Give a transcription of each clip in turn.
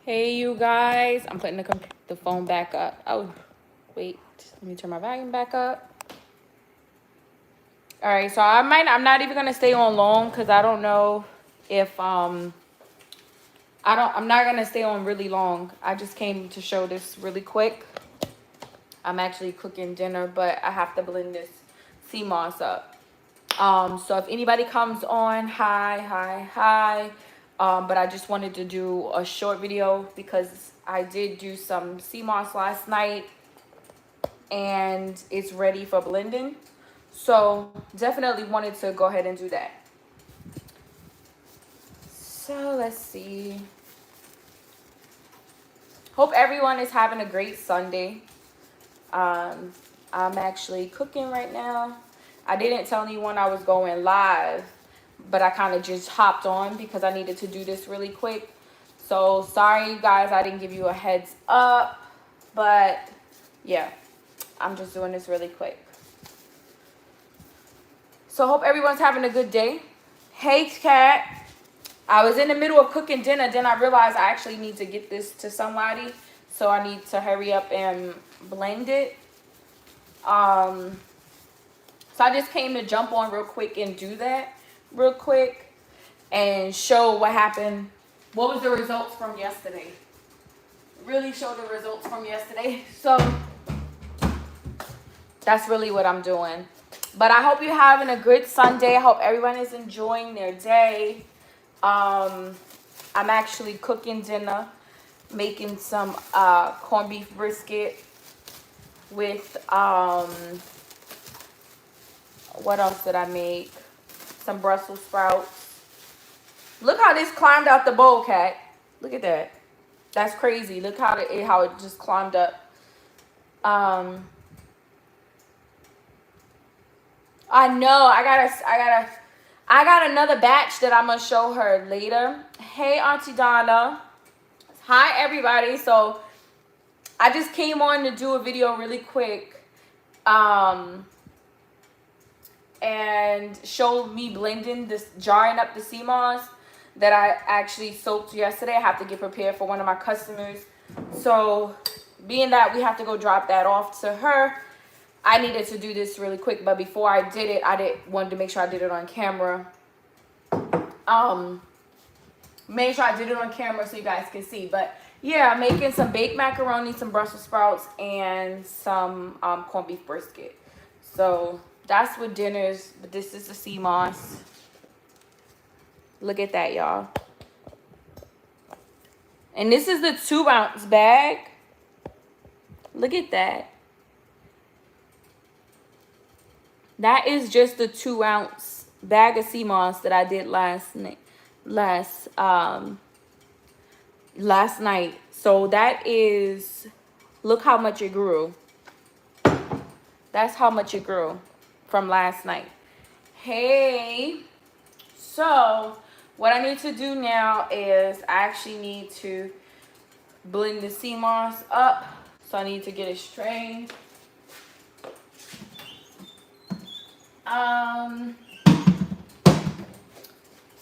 Hey, you guys. I'm putting the phone back up. Oh, wait. Let me turn my volume back up. All right, so I'm not even gonna stay on long because I don't know if I'm not gonna stay on really long. I just came to show this really quick. I'm actually cooking dinner, but I have to blend this sea moss up. So if anybody comes on, hi. But I just wanted to do a short video because I did do some sea moss last night and it's ready for blending. So definitely wanted to go ahead and do that. So let's see. Hope everyone is having a great Sunday. I'm actually cooking right now. I didn't tell anyone I was going live, but I kind of just hopped on because I needed to do this really quick. So sorry guys, I didn't give you a heads up, but yeah, I'm just doing this really quick. So hope everyone's having a good day. Hey Kat, I was in the middle of cooking dinner, then I realized I actually need to get this to somebody, so I need to hurry up and blend it. So I just came to jump on real quick and do that real quick and show what happened. What was the results from yesterday? Really show the results from yesterday. So that's really what I'm doing. But I hope you're having a good Sunday. I hope everyone is enjoying their day. I'm actually cooking dinner, making some corned beef brisket with what else did I make? Some Brussels sprouts. Look how this climbed out the bowl, Cat. Look at that. That's crazy. Look how it just climbed up. I know. I got another batch that I'm gonna show her later. Hey, Auntie Donna. Hi, everybody. So I just came on to do a video really quick. And show me blending this, jarring up the sea moss that I actually soaked yesterday. I have to get prepared for one of my customers. So being that we have to go drop that off to her, I needed to do this really quick. But before I did it, wanted to make sure I did it on camera. Make sure I did it on camera so you guys can see. But yeah, I'm making some baked macaroni, some Brussels sprouts, and some corned beef brisket. So that's what dinner's, but this is the sea moss. Look at that, y'all. And this is the 2-ounce bag. Look at that. That is just the 2-ounce bag of sea moss that I did last night. So that is, look how much it grew. That's how much it grew from last night. Hey, so what I need to do now is I actually need to blend the sea moss up. So I need to get it strained.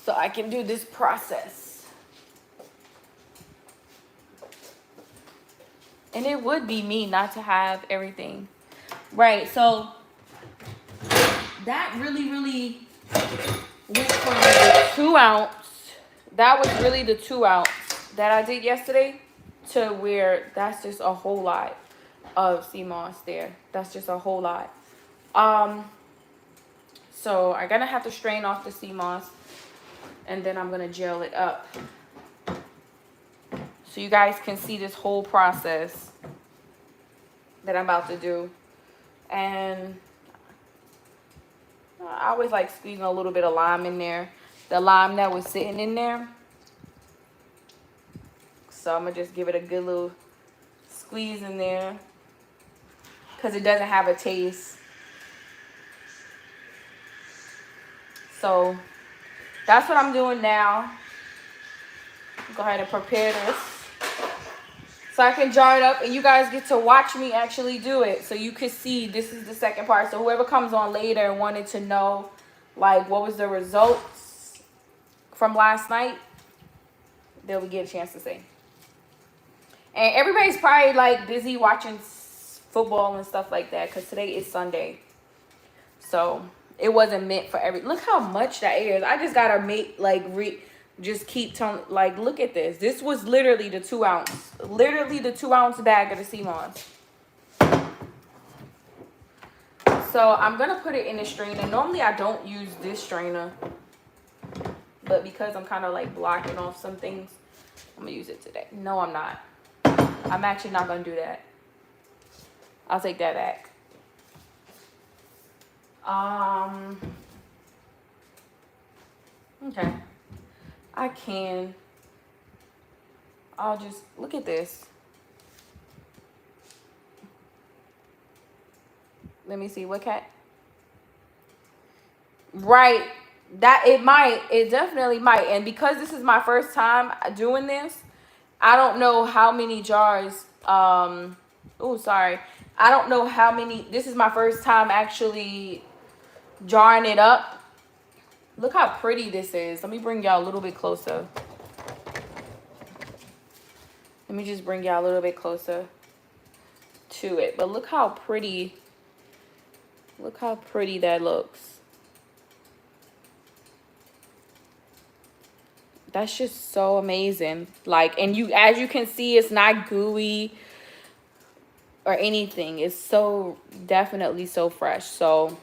So I can do this process. And it would be me not to have everything. Right, so that really went from the 2-ounce. That was really the 2-ounce that I did yesterday to where that's just a whole lot of sea moss there. That's just a whole lot. So I'm gonna have to strain off the sea moss and then I'm gonna gel it up so you guys can see this whole process that I'm about to do. And I always like squeezing a little bit of lime in there. The lime that was sitting in there. So I'm going to just give it a good little squeeze in there. Because it doesn't have a taste. So that's what I'm doing now. Go ahead and prepare this. So I can jar it up and you guys get to watch me actually do it. So you can see this is the second part. So whoever comes on later and wanted to know like what was the results from last night, they'll get a chance to say. And everybody's probably like busy watching football and stuff like that because today is Sunday. So it wasn't meant for every. Look how much that is. I just gotta make like just keep telling, like, look at this. This was literally the 2 ounce, literally the 2 ounce bag of the sea moss. So I'm gonna put it in the strainer. Normally I don't use this strainer, but because I'm kind of like blocking off some things, I'm gonna use it today. No, I'm not. I'm actually not gonna do that. I'll take that back. Okay. I'll just look at this. Let me see what cat. Right. It definitely might. And because this is my first time doing this, I don't know how many jars. Oh, sorry. I don't know how many. This is my first time actually jarring it up. Look how pretty this is. Let me bring y'all a little bit closer. Let me just bring y'all a little bit closer to it. But look how pretty. Look how pretty that looks. That's just so amazing. Like, and as you can see, it's not gooey or anything. It's so definitely so fresh. So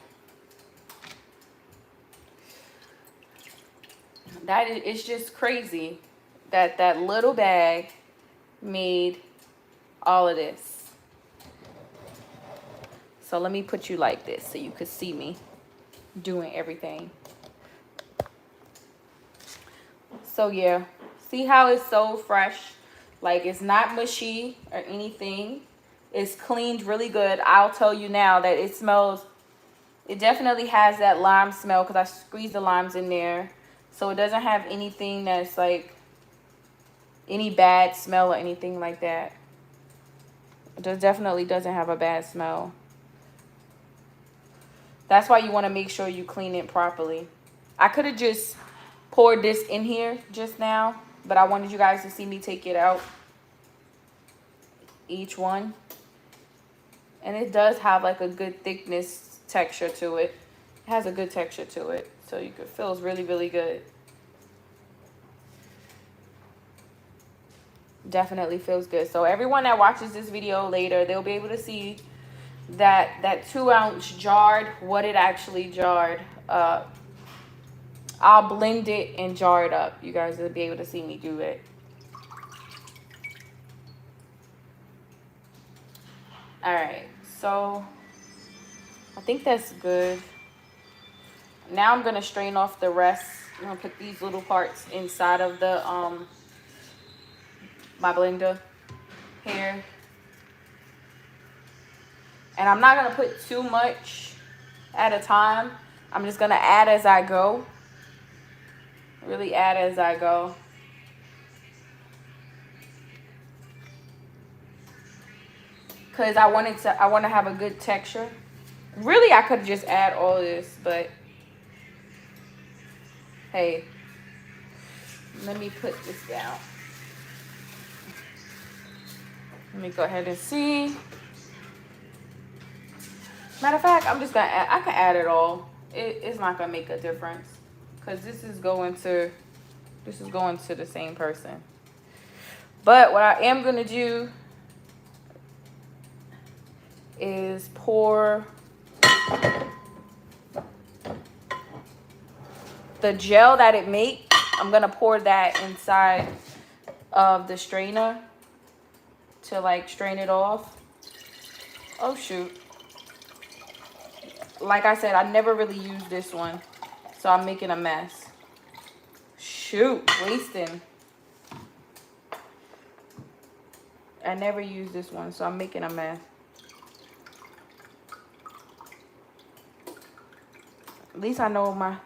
it's just crazy that that little bag made all of this. So let me put you like this so you could see me doing everything. So yeah, see how it's so fresh? Like, it's not mushy or anything. It's cleaned really good. I'll tell you now that it smells, it definitely has that lime smell because I squeezed the limes in there. So it doesn't have anything that's like any bad smell or anything like that. It definitely doesn't have a bad smell. That's why you want to make sure you clean it properly. I could have just poured this in here just now, but I wanted you guys to see me take it out, each one. And it does have like a good thickness texture to it. It has a good texture to it, so you can feel it's really, really good. Definitely feels good. So everyone that watches this video later, they'll be able to see that 2 ounce jarred, what it actually jarred. I'll blend it and jar it up. You guys will be able to see me do it. All right, so I think that's good. Now I'm gonna strain off the rest. I'm gonna put these little parts inside of the my blender here. And I'm not gonna put too much at a time. I'm just gonna add as I go. Really add as I go. Cause I want to have a good texture. Really, I could just add all of this, but hey, let me put this down. Let me go ahead and see. Matter of fact, I'm just gonna add, I can add it all. It's not gonna make a difference, cause this is going to the same person. But what I am gonna do is pour the gel that it makes. I'm gonna pour that inside of the strainer to like strain it off. Oh shoot. Like I said, I never really used this one, so I'm making a mess. Shoot, wasting. I never used this one, so I'm making a mess. At least I know my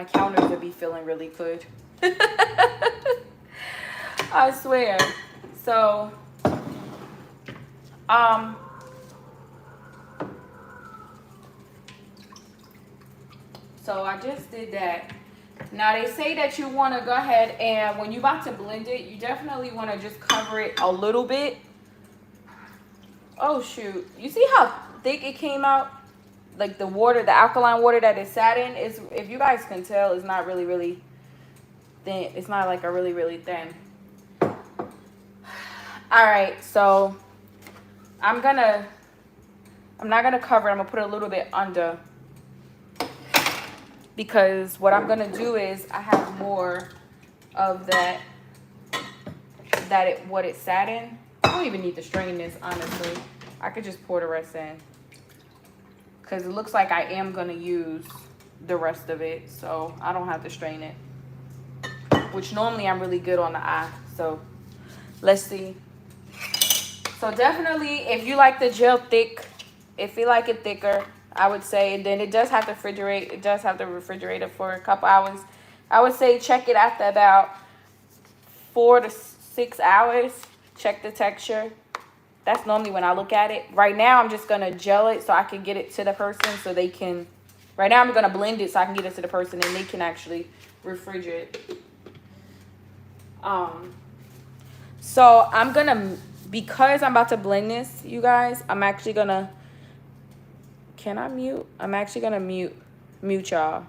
counters will be feeling really good. I swear. So, so I just did that. Now they say that you want to go ahead and when you're about to blend it, you definitely want to just cover it a little bit. Oh shoot. You see how thick it came out? Like the water, the alkaline water that it sat in, is, if you guys can tell, it's not really, really thin. It's not like a really, really thin. Alright, so I'm not gonna cover it. I'm gonna put a little bit under. Because what I'm gonna do is I have more of what it sat in. I don't even need to strain this, honestly. I could just pour the rest in. Because it looks like I am going to use the rest of it. So I don't have to strain it. Which normally I'm really good on the eye. So let's see. So definitely, if you like the gel thick, if you like it thicker, I would say, and then it does have to refrigerate. It does have to refrigerate it for a couple hours. I would say check it after about 4 to 6 hours. Check the texture. That's normally when I look at it. Right now, I'm just going to gel it so I can get it to the person so they can... Right now, I'm going to blend it so I can get it to the person and they can actually refrigerate. So, I'm going to... Because I'm about to blend this, you guys, I'm actually going to... Can I mute? I'm actually going to mute y'all.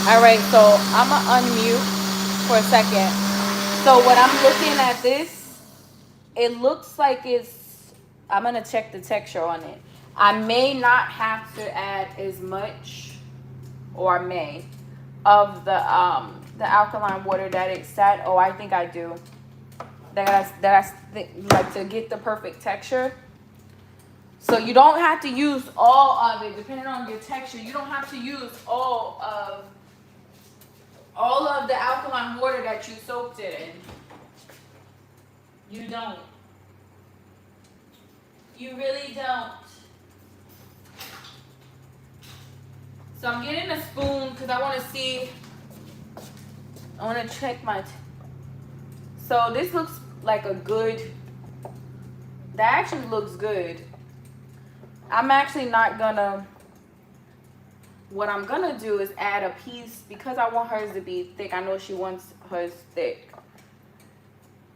All right, so I'm going to unmute for a second. So when I'm looking at this, it looks like it's... I'm going to check the texture on it. I may not have to add as much, or I may, of the alkaline water that it sat. Oh, I think I do. Like to get the perfect texture. So you don't have to use all of it, depending on your texture. You don't have to use all of the alkaline water that you soaked it in. You don't. You really don't. So I'm getting a spoon because I want to see. I want to check my... So this looks like a good... That actually looks good. I'm actually not gonna... What I'm gonna do is add a piece because I want hers to be thick. I know she wants hers thick.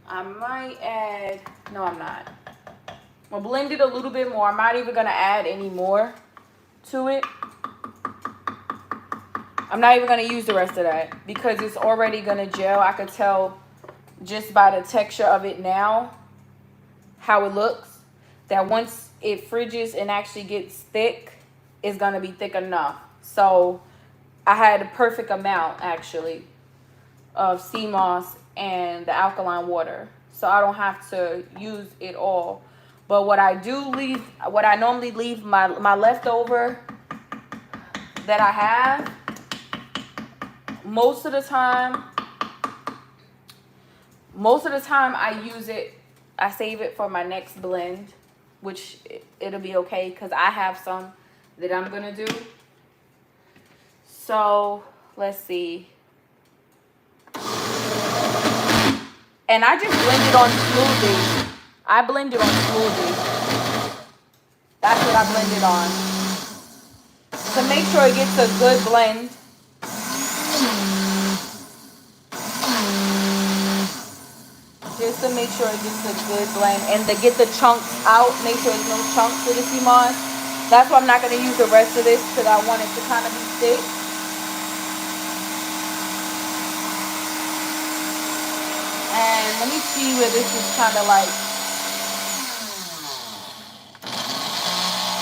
I might add... No, I'm not. I'll blend it a little bit more. I'm not even gonna add any more to it. I'm not even gonna use the rest of that because it's already gonna gel. I could tell just by the texture of it now how it looks, that once it fridges and actually gets thick, it's gonna be thick enough. So I had a perfect amount actually of sea moss and the alkaline water, so I don't have to use it all. But what I normally leave my leftover that I have, most of the time I use it, I save it for my next blend, which it'll be okay because I have some that I'm gonna do. So let's see. And I just blend it on smoothie. I blend it on smoothie. That's what I blend it on. To make sure it gets a good blend. Just to make sure it gets a good blend. And to get the chunks out, make sure there's no chunks to the sea moss. That's why I'm not going to use the rest of this because I want it to kind of be thick. And let me see where this is kind of like.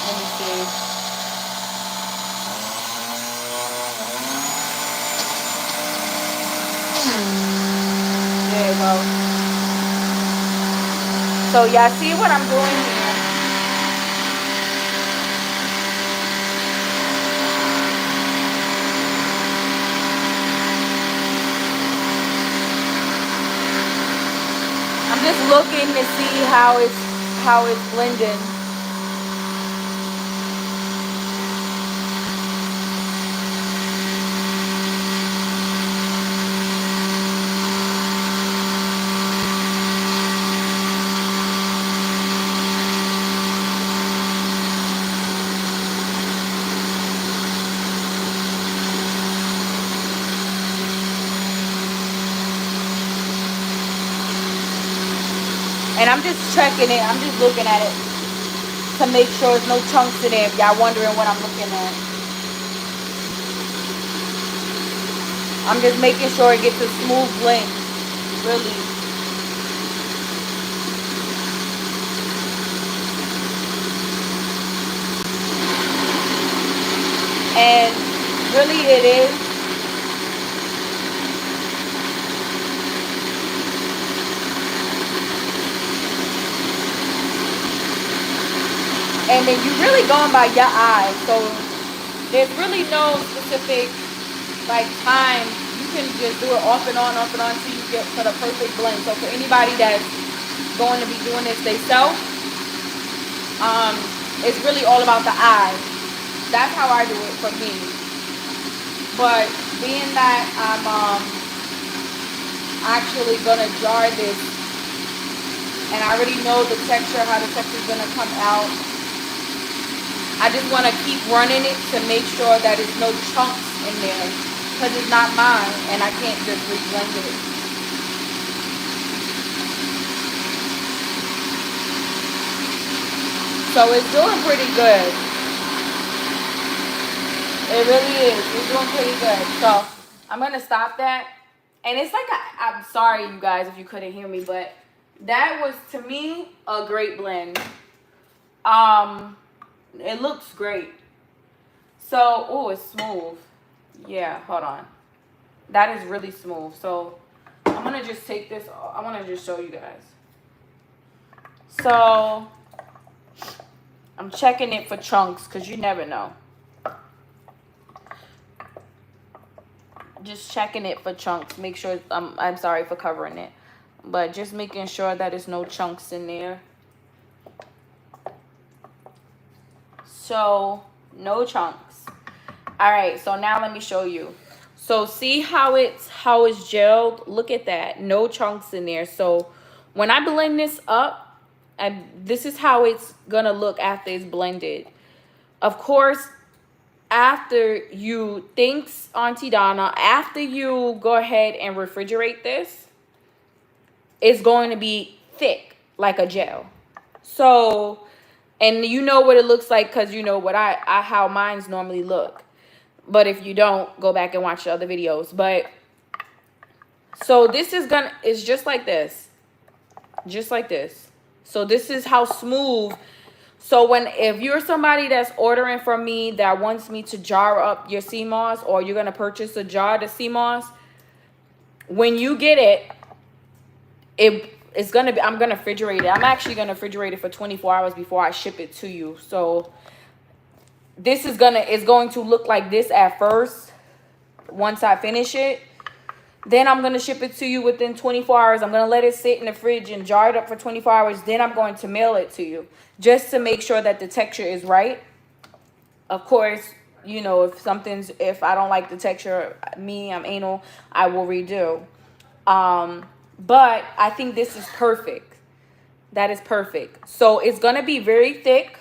Let me see. There you go. So y'all see what I'm doing here? looking to see how it's blending. And I'm just checking it. I'm just looking at it to make sure there's no chunks in there. If y'all wondering what I'm looking at, I'm just making sure it gets a smooth blend. Really. And really it is. And then you really going by your eyes. So there's really no specific like time. You can just do it off and on until you get for the perfect blend. So for anybody that's going to be doing this themselves, it's really all about the eye. That's how I do it for me. But being that I'm actually gonna jar this, and I already know the texture, how the texture is gonna come out, I just want to keep running it to make sure that there's no chunks in there, because it's not mine and I can't just re-blend it. So it's doing pretty good. It really is. It's doing pretty good. So I'm going to stop that. And it's like, I'm sorry you guys if you couldn't hear me, but that was to me a great blend. It looks great. So, oh, it's smooth. Yeah, hold on. That is really smooth. So, I'm going to just take this. I want to just show you guys. So, I'm checking it for chunks because you never know. Just checking it for chunks. Make sure, I'm sorry for covering it. But just making sure that there's no chunks in there. So, no chunks. All right, so now let me show you. So, see how it's gelled? Look at that. No chunks in there. So, when I blend this up, and this is how it's going to look after it's blended. Of course, after you, thanks Auntie Donna, after you go ahead and refrigerate this, it's going to be thick like a gel. So, and you know what it looks like because you know what how mine's normally look. But if you don't, go back and watch the other videos. But so this is it's just like this. Just like this. So this is how smooth. So if you're somebody that's ordering from me that wants me to jar up your sea moss, or you're gonna purchase a jar of sea moss, when you get it, it's gonna be, I'm gonna refrigerate it. I'm actually gonna refrigerate it for 24 hours before I ship it to you. So this is going to look like this at first. Once I finish it, then I'm gonna ship it to you within 24 hours. I'm gonna let it sit in the fridge and jar it up for 24 hours. Then I'm going to mail it to you, just to make sure that the texture is right. Of course, you know, if I don't like the texture, I'm anal, I will redo. But I think this is perfect. That is perfect. So it's going to be very thick.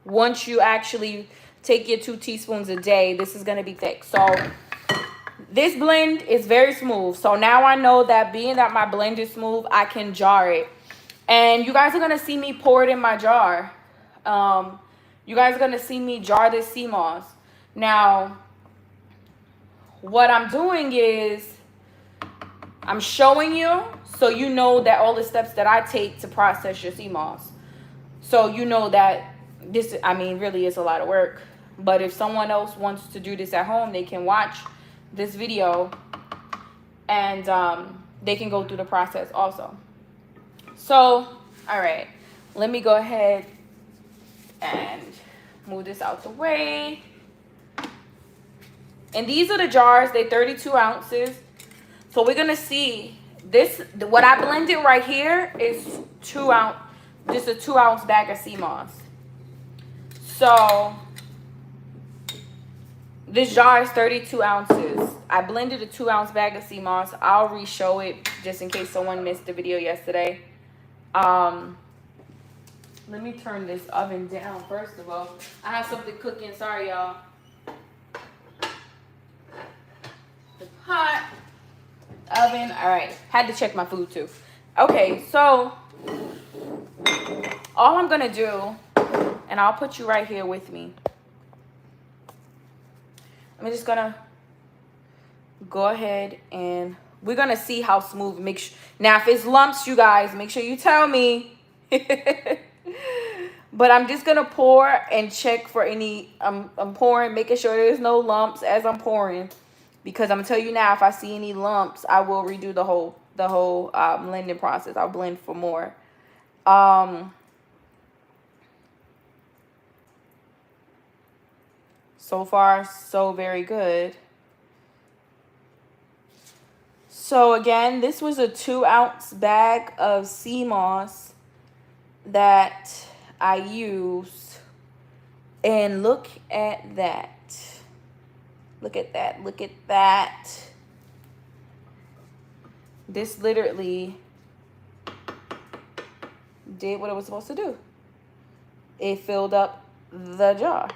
Once you actually take your 2 teaspoons a day, this is going to be thick. So this blend is very smooth. So now I know that being that my blend is smooth, I can jar it. And you guys are going to see me pour it in my jar. You guys are going to see me jar this sea moss. Now, what I'm doing is I'm showing you so you know that all the steps that I take to process your sea moss. So you know that this, I mean, really is a lot of work. But if someone else wants to do this at home, they can watch this video and they can go through the process also. So, all right, let me go ahead and move this out the way. And these are the jars. They're 32 ounces. So we're going to see This, what I blended right here is 2 ounce, just a 2 ounce bag of sea moss. So this jar is 32 ounces. I blended a 2 ounce bag of sea moss. I'll re-show it just in case someone missed the video yesterday. Let me turn this oven down first of all. I have something cooking. Sorry, y'all. The pot, oven. All right. Had to check my food too. Okay, so all I'm gonna do, and I'll put you right here with me. I'm just gonna go ahead and we're gonna see how smooth. Now, if it's lumps, you guys, make sure you tell me. But I'm just gonna pour and check for any. I'm pouring, making sure there's no lumps as I'm pouring, because I'm gonna tell you now, if I see any lumps, I will redo the whole blending process. I'll blend for more. So far, so very good. So again, this was a 2 ounce bag of sea moss that I used. And look at that. Look at that. Look at that. This literally did what it was supposed to do. It filled up the jar.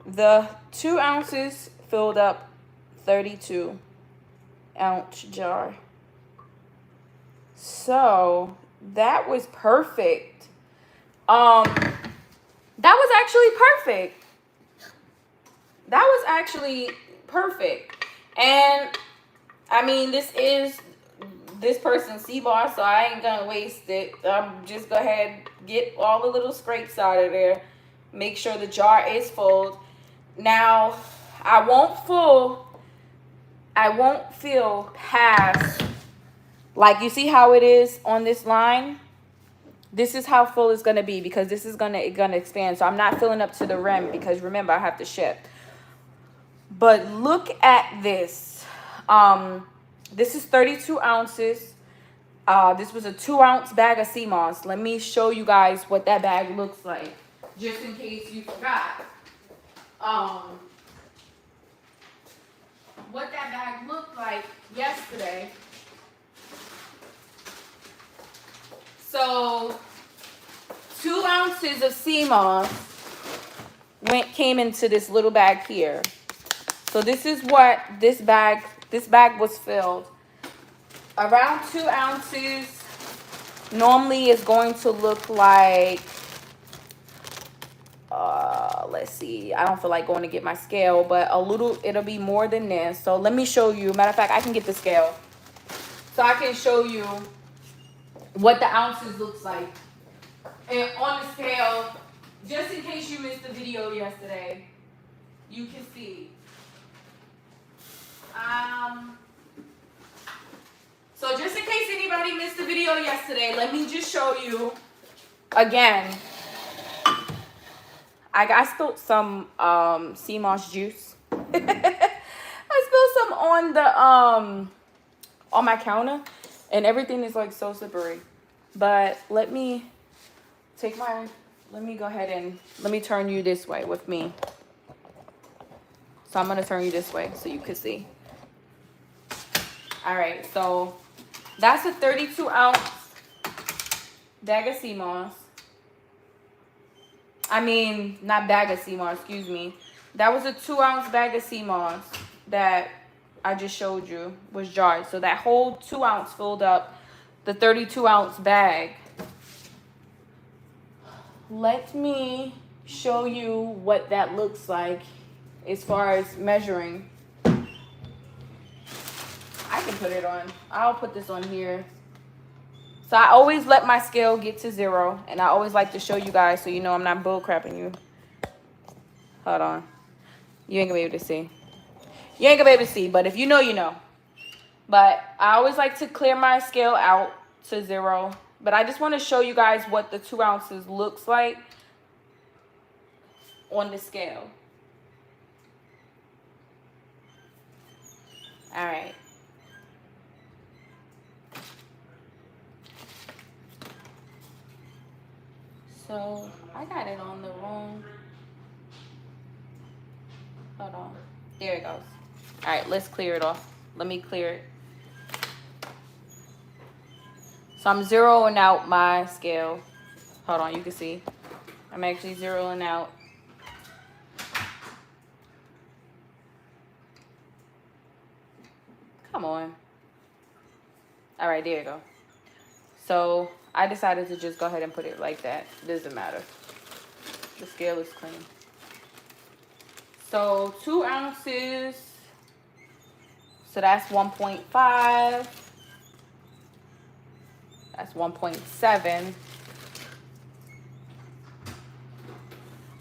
The 2 ounces filled up 32 ounce jar. So that was perfect. That was actually perfect. That was actually perfect. And I mean, this is this person's sea moss, so I ain't gonna waste it. Just go ahead, get all the little scrapes out of there. Make sure the jar is full. Now, I won't fill past, like, you see how it is on this line? This is how full it's gonna be, because this is gonna expand. So I'm not filling up to the rim, because remember, I have to ship. But look at this. This is 32 ounces. This was a 2 ounce bag of sea moss. Let me show you guys what that bag looks like, just in case you forgot. What that bag looked like yesterday. So 2 ounces of sea moss came into this little bag here. So this is what this bag was filled. Around 2 ounces normally is going to look like, let's see, I don't feel like going to get my scale, but it'll be more than this. So let me show you. Matter of fact, I can get the scale, so I can show you what the ounces looks like. And on the scale, just in case you missed the video yesterday, you can see. So just in case anybody missed the video yesterday, let me just show you again. I spilled some sea moss juice. I spilled some on the on my counter, and everything is like so slippery. But let me go ahead and let me turn you this way with me. So I'm gonna turn you this way so you can see. All right, so that's a 32 ounce bag of sea moss. I mean, not bag of sea moss, excuse me. That was a 2 ounce bag of sea moss that I just showed you was jarred. So that whole 2 ounce filled up the 32 ounce bag. Let me show you what that looks like as far as measuring. I can put it on. I'll put this on here. So I always let my scale get to 0, and I always like to show you guys so you know I'm not bull crapping you. Hold on. You ain't gonna be able to see. You ain't gonna be able to see, but if you know, you know. But I always like to clear my scale out to 0. But I just want to show you guys what the 2 ounces looks like on the scale. All right. So I got it on the wrong. Hold on. There it goes. All right, let's clear it off. Let me clear it. So I'm zeroing out my scale. Hold on, you can see. I'm actually zeroing out. Come on. All right, there you go. So I decided to just go ahead and put it like that. Doesn't matter. The scale is clean. So 2 ounces. So that's 1.5. That's 1.7.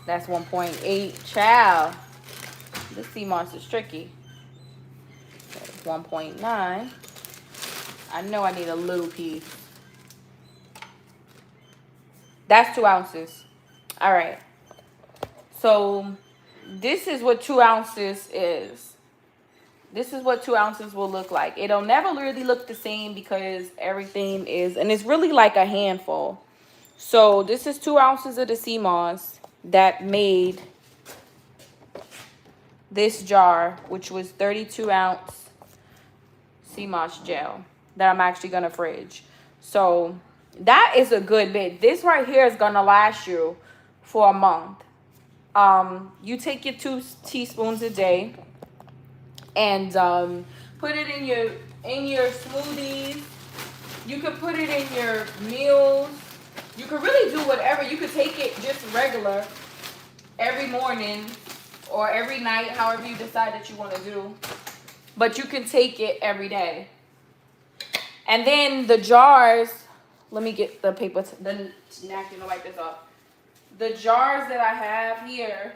That's 1.8. Child. This sea moss is tricky. 1.9. I know I need a little piece. That's 2 ounces. All right. So this is what 2 ounces is. This is what 2 ounces will look like. It'll never really look the same because everything is, and it's really like a handful. So this is 2 ounces of the sea moss that made this jar, which was 32 ounce sea moss gel that I'm actually gonna fridge. So that is a good bit. This right here is gonna last you for a month. You take your 2 teaspoons a day and put it in your smoothies. You could put it in your meals. You could really do whatever. You could take it just regular every morning or every night, however you decide that you want to do. But you can take it every day. And then the jars, let me get the paper, the napkin to wipe this off. The jars that I have here,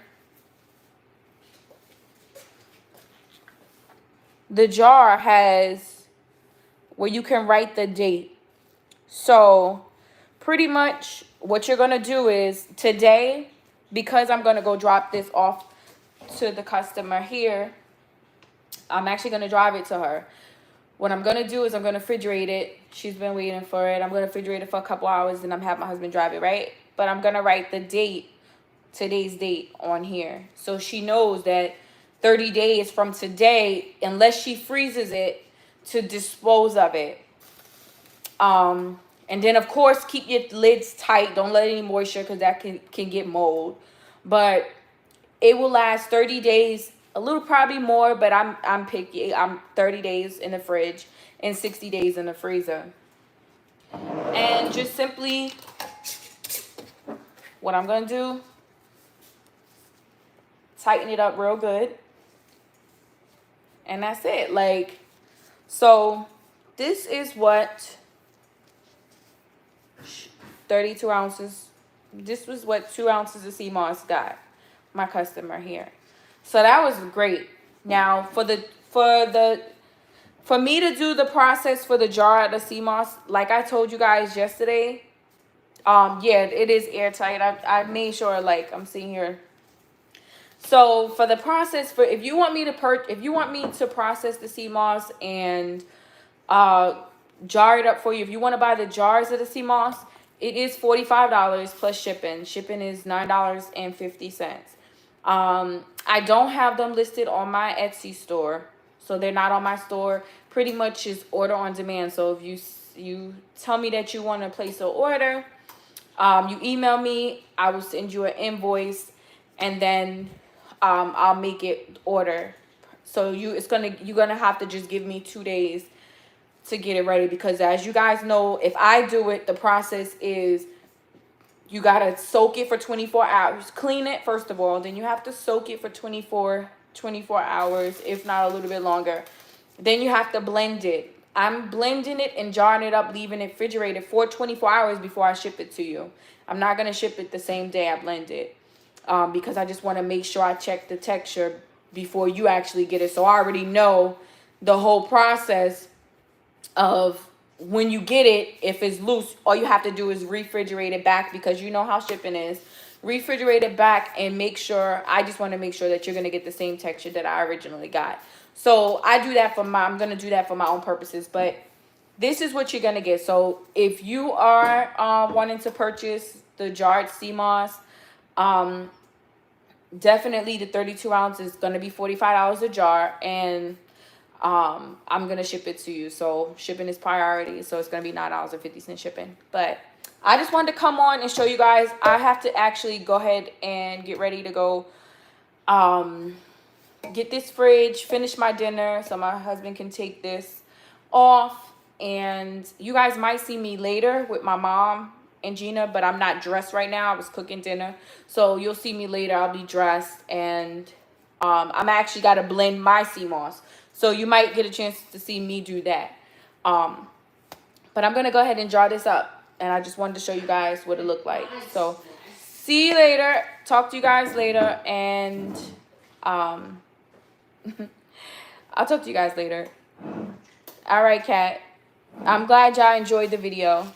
the jar has where you can write the date. So pretty much what you're going to do is today, because I'm going to go drop this off to the customer here, I'm actually going to drive it to her. What I'm going to do is I'm going to refrigerate it. She's been waiting for it. I'm going to refrigerate it for a couple hours, and I'm have my husband drive it, right? But I'm going to write the date, today's date on here. So she knows that 30 days from today, unless she freezes it, to dispose of it. And then, of course, keep your lids tight. Don't let any moisture because that can get mold. But it will last 30 days, a little probably more, but I'm picky. I'm 30 days in the fridge and 60 days in the freezer. And just simply, what I'm going to do, tighten it up real good. And that's it. Like, so this is what 32 ounces. This was what 2 ounces of sea moss got my customer here. So that was great. Now for me to do the process for the jar of the sea moss, like I told you guys yesterday, yeah, it is airtight. I made sure, like I'm seeing here. So for the process, for if you want me to process the sea moss and jar it up for you, if you want to buy the jars of the sea moss, it is $45 plus shipping. Shipping is $9.50. I don't have them listed on my Etsy store, so they're not on my store. Pretty much is order on demand. So if you tell me that you want to place an order, you email me, I will send you an invoice, and then I'll make it order. So you're gonna have to just give me 2 days to get it ready, because as you guys know, if I do it, the process is you gotta soak it for 24 hours. Clean it first of all, then you have to soak it for 24 hours, if not a little bit longer. Then you have to blend it. I'm blending it and jarring it up, leaving it refrigerated for 24 hours before I ship it to you. I'm not gonna ship it the same day I blend it, because I just want to make sure I check the texture before you actually get it. So I already know the whole process of when you get it. If it's loose, all you have to do is refrigerate it back, because you know how shipping is. Refrigerate it back and make sure, I just want to make sure that you're going to get the same texture that I originally got. So I do that I'm going to do that for my own purposes, but this is what you're going to get. So if you are wanting to purchase the jarred sea moss. Definitely the 32 ounce is going to be $45 a jar, and I'm going to ship it to you. So shipping is priority. So it's going to be $9.50 shipping. But I just wanted to come on and show you guys. I have to actually go ahead and get ready to go get this fridge, finish my dinner so my husband can take this off. And you guys might see me later with my mom and Gina, but I'm not dressed right now. I was cooking dinner. So you'll see me later. I'll be dressed, and I'm actually got to blend my sea moss. So you might get a chance to see me do that. But I'm going to go ahead and jar this up, and I just wanted to show you guys what it looked like. So see you later. Talk to you guys later, and I'll talk to you guys later. All right, Kat. I'm glad y'all enjoyed the video.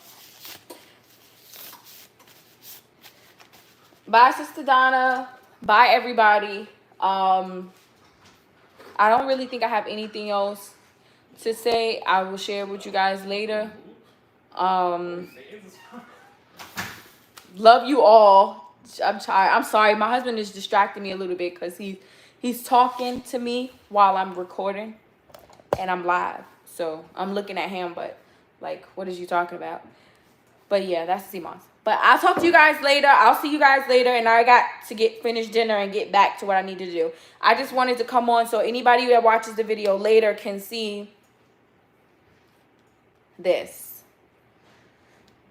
Bye, Sister Donna. Bye, everybody. I don't really think I have anything else to say. I will share with you guys later. Love you all. I'm tired. I'm sorry. My husband is distracting me a little bit because he's talking to me while I'm recording and I'm live. So I'm looking at him, but like, what is you talking about? But yeah, that's sea moss. But I'll talk to you guys later. I'll see you guys later. And I got to finish dinner and get back to what I need to do. I just wanted to come on so anybody that watches the video later can see this.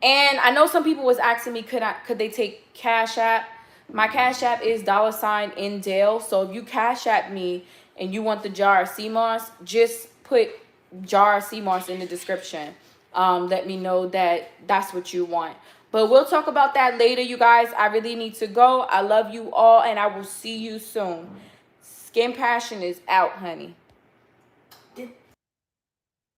And I know some people was asking me, could they take Cash App? My Cash App is $indale. So if you Cash App me and you want the jar of sea moss, just put jar of sea moss in the description. Let me know that that's what you want. But we'll talk about that later, you guys. I really need to go. I love you all, and I will see you soon. Skin Passion is out, honey.